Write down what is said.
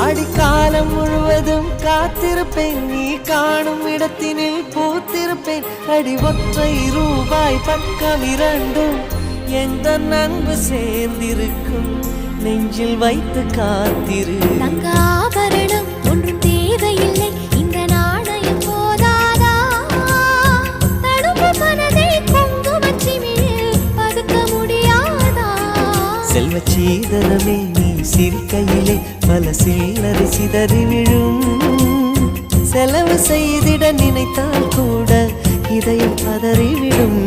அடிக்காலம் முழுவதும் காத்திருப்பேன், நீ காணும் இடத்தினில் பூத்திருப்பேன். அடி ஒற்றை ரூபாய் பக்கம் இரண்டும் எந்த அன்பு சேர்ந்திருக்கும், நெஞ்சில் வைத்து காத்திரு. தங்க ஆபரணம் ஒன்றும் தேவையில்லை, இந்த நாணயம் போதாதா? தடுப்பு மனதை குங்குமச்சிமிழில் பதுக்க முடியாதா? செல்வச் சீதனமே நீ சிரிக்கையிலே பல சில்லறை சிதறி விழும். செலவு செய்திட நினைத்தால் கூட இதயம் பதறிவிடும்.